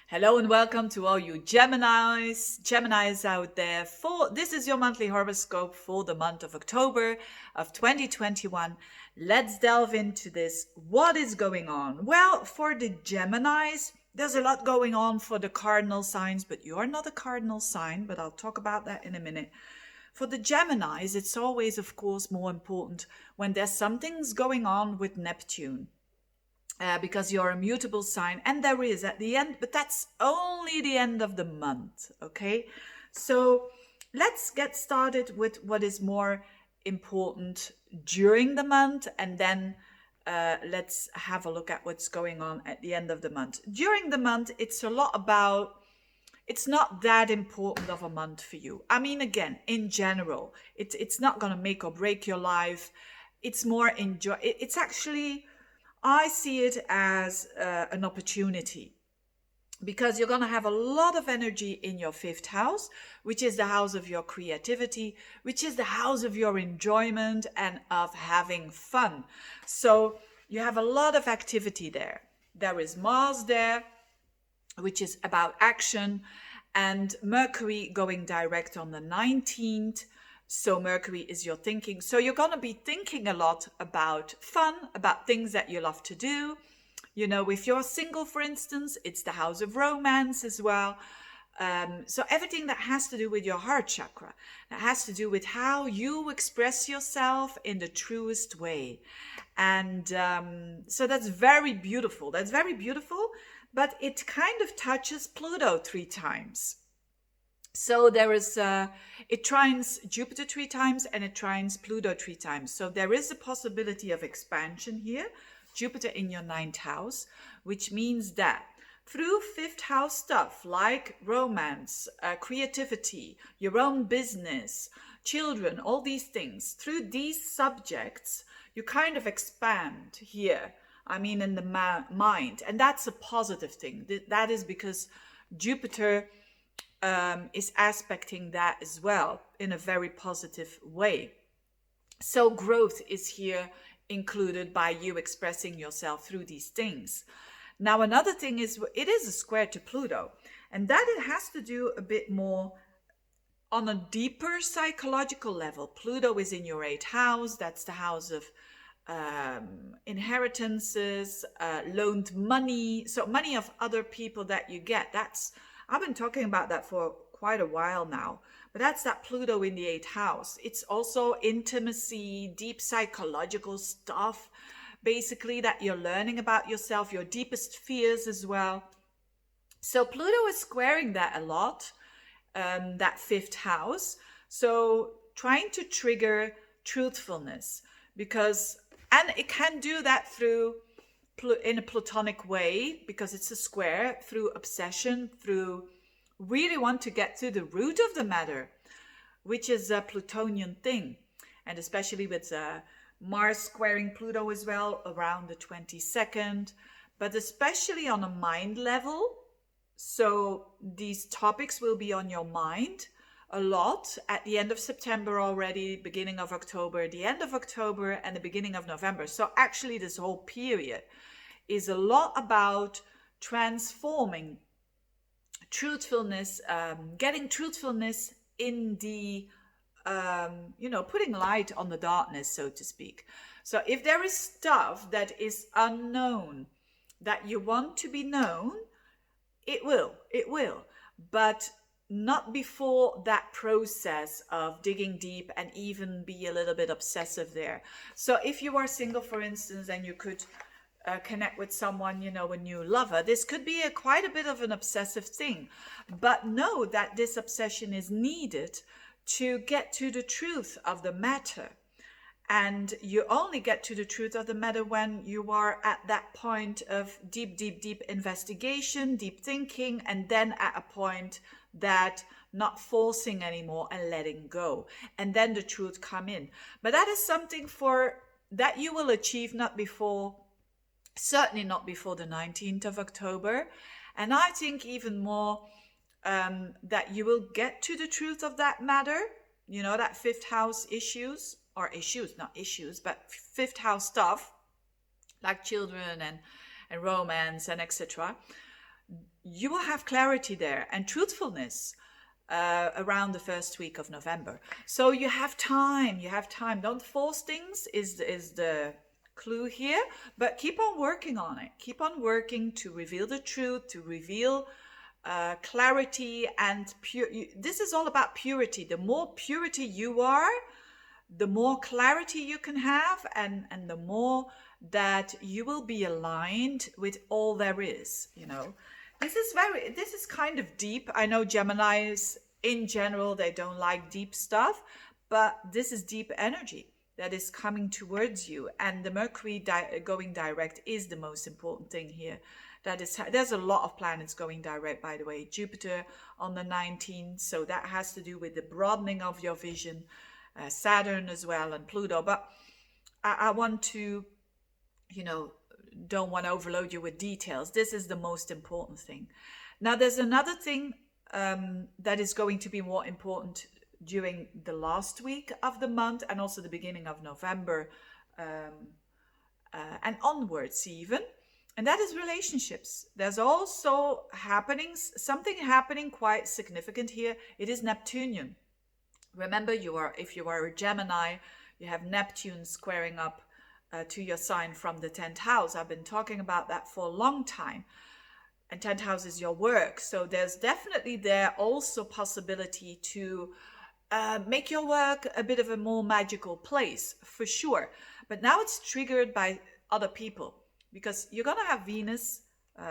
Hello and welcome to all you Geminis out there. This is your monthly horoscope for the month of October of 2021. Let's delve into this. What is going on? Well, for the Geminis, there's a lot going on for the cardinal signs, but you're not a cardinal sign, but I'll talk about that in a minute. For the Geminis, it's always, of course, more important when there's something's going on with Neptune. Because you're a mutable sign, and there is at the end, but that's only the end of the month, okay? So let's get started with what is more important during the month, and then let's have a look at what's going on at the end of the month. During the month, it's a lot about, it's not that important of a month for you. I mean, again, in general, it's not going to make or break your life. It's more enjoy. It's actually, I see it as an opportunity because you're going to have a lot of energy in your fifth house, which is the house of your creativity, which is the house of your enjoyment and of having fun. So you have a lot of activity there. There is Mars there, which is about action, and Mercury going direct on the 19th. So Mercury is your thinking. So you're going to be thinking a lot about fun, about things that you love to do. You know, if you're single, for instance, it's the house of romance as well. So everything that has to do with your heart chakra, that has to do with how you express yourself in the truest way. And so that's very beautiful. That's very beautiful, but it kind of touches Pluto 3 times. So there is, it trines Jupiter 3 times and it trines Pluto 3 times. So there is a possibility of expansion here. Jupiter in your 9th house, which means that through 5th house stuff like romance, creativity, your own business, children, all these things, through these subjects, you kind of expand here. I mean, in the mind. And that's a positive thing. That is because Jupiter is aspecting that as well in a very positive way. So growth is here included by you expressing yourself through these things. Now, another thing is it is a square to Pluto, and that it has to do a bit more on a deeper psychological level. Pluto is in your 8th house. That's the house of inheritances, loaned money, so money of other people that you get. I've been talking about that for quite a while now, but that's that Pluto in the 8th house. It's also intimacy, deep psychological stuff, basically, that you're learning about yourself, your deepest fears as well. So Pluto is squaring that a lot, that 5th house. So trying to trigger truthfulness, because, and it can do that through in a platonic way, because it's a square, through obsession, through really want to get to the root of the matter, which is a Plutonian thing. And especially with Mars squaring Pluto as well around the 22nd, but especially on a mind level. So these topics will be on your mind a lot at the end of September already, beginning of October, the end of October, and the beginning of November. So actually this whole period is a lot about transforming truthfulness, getting truthfulness in the, putting light on the darkness, so to speak. So if there is stuff that is unknown, that you want to be known, it will, but not before that process of digging deep and even be a little bit obsessive there. So if you are single, for instance, and you could connect with someone, a new lover, this could be quite a bit of an obsessive thing. But know that this obsession is needed to get to the truth of the matter. And you only get to the truth of the matter when you are at that point of deep investigation, deep thinking, and then at a point that not forcing anymore and letting go. And then the truth come in. But that is something that you will achieve certainly not before the 19th of October. And I think even more that you will get to the truth of that matter, that 5th house issues, or issues, not issues, but 5th house stuff, like children and romance and etc. you will have clarity there and truthfulness around the first week of November. So you have time. You have time. Don't force things is the clue here, but keep on working on it. Keep on working to reveal the truth, to reveal clarity and pure. This is all about purity. The more purity you are, the more clarity you can have, and the more that you will be aligned with all there is. This is kind of deep. I know Geminis in general, they don't like deep stuff, but this is deep energy that is coming towards you, and the Mercury going direct is the most important thing here. There's a lot of planets going direct, by the way. Jupiter on the 19th, so that has to do with the broadening of your vision. Saturn as well, and Pluto. But I want to, don't want to overload you with details. This is the most important thing. Now, there's another thing that is going to be more important during the last week of the month, and also the beginning of November and onwards even. And that is relationships. There's also something happening quite significant here. It is Neptunian. Remember, if you are a Gemini, you have Neptune squaring up to your sign from the 10th house. I've been talking about that for a long time. And 10th house is your work. So there's definitely there also possibility to make your work a bit of a more magical place, for sure. But now it's triggered by other people, because you're going to have Venus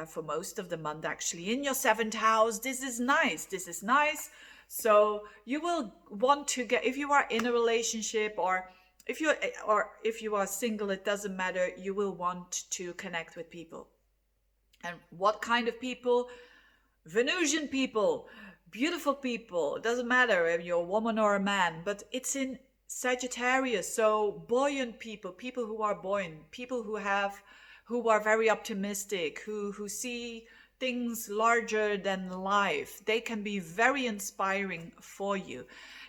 for most of the month actually in your 7th house. This is nice. So you will want to get, if you are in a relationship or if you are single, it doesn't matter. You will want to connect with people. And what kind of people? Venusian people, beautiful people. It doesn't matter if you're a woman or a man, but it's in Sagittarius. So buoyant people who are buoyant, people who are very optimistic, who see things larger than life. They can be very inspiring for you.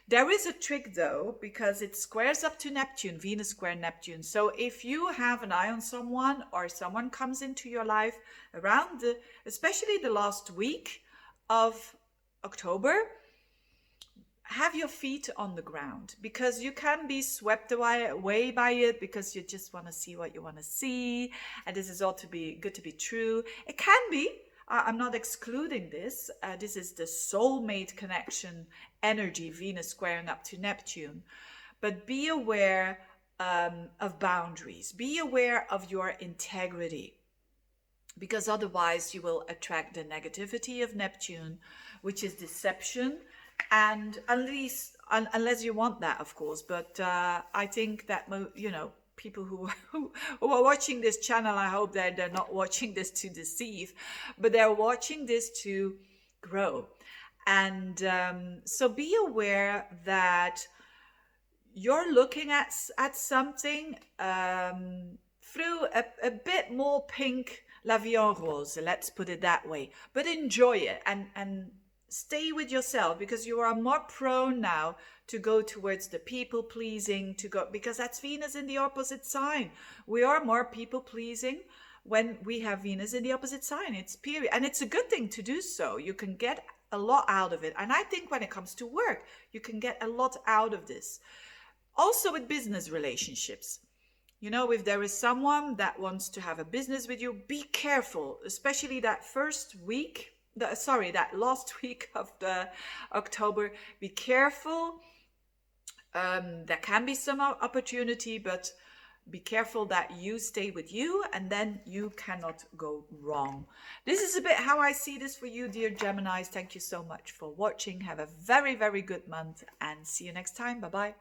There is a trick though, because it squares up to Neptune, Venus square Neptune. So if you have an eye on someone, or someone comes into your life around especially the last week of October, have your feet on the ground, because you can be swept away by it, because you just want to see what you want to see, and this is all to be good to be true. It can be. I'm not excluding this. This is the soulmate connection energy, Venus squaring up to Neptune. But be aware of boundaries. Be aware of your integrity, because otherwise you will attract the negativity of Neptune, which is deception. And unless you want that, of course. But I think that, people who are watching this channel, I hope that they're not watching this to deceive, but they're watching this to grow. And so be aware that you're looking at something through a bit more pink la vie en rose, let's put it that way. But enjoy it and stay with yourself, because you are more prone now to go towards the people pleasing, because that's Venus in the opposite sign. We are more people pleasing when we have Venus in the opposite sign. It's period. And it's a good thing to do so. You can get a lot out of it. And I think when it comes to work, you can get a lot out of this. Also with business relationships. If there is someone that wants to have a business with you, be careful, especially that last week of the October. Be careful. There can be some opportunity, but be careful that you stay with you, and then you cannot go wrong. This is a bit how I see this for you, dear Geminis. Thank you so much for watching. Have a very, very good month, and see you next time. Bye-bye.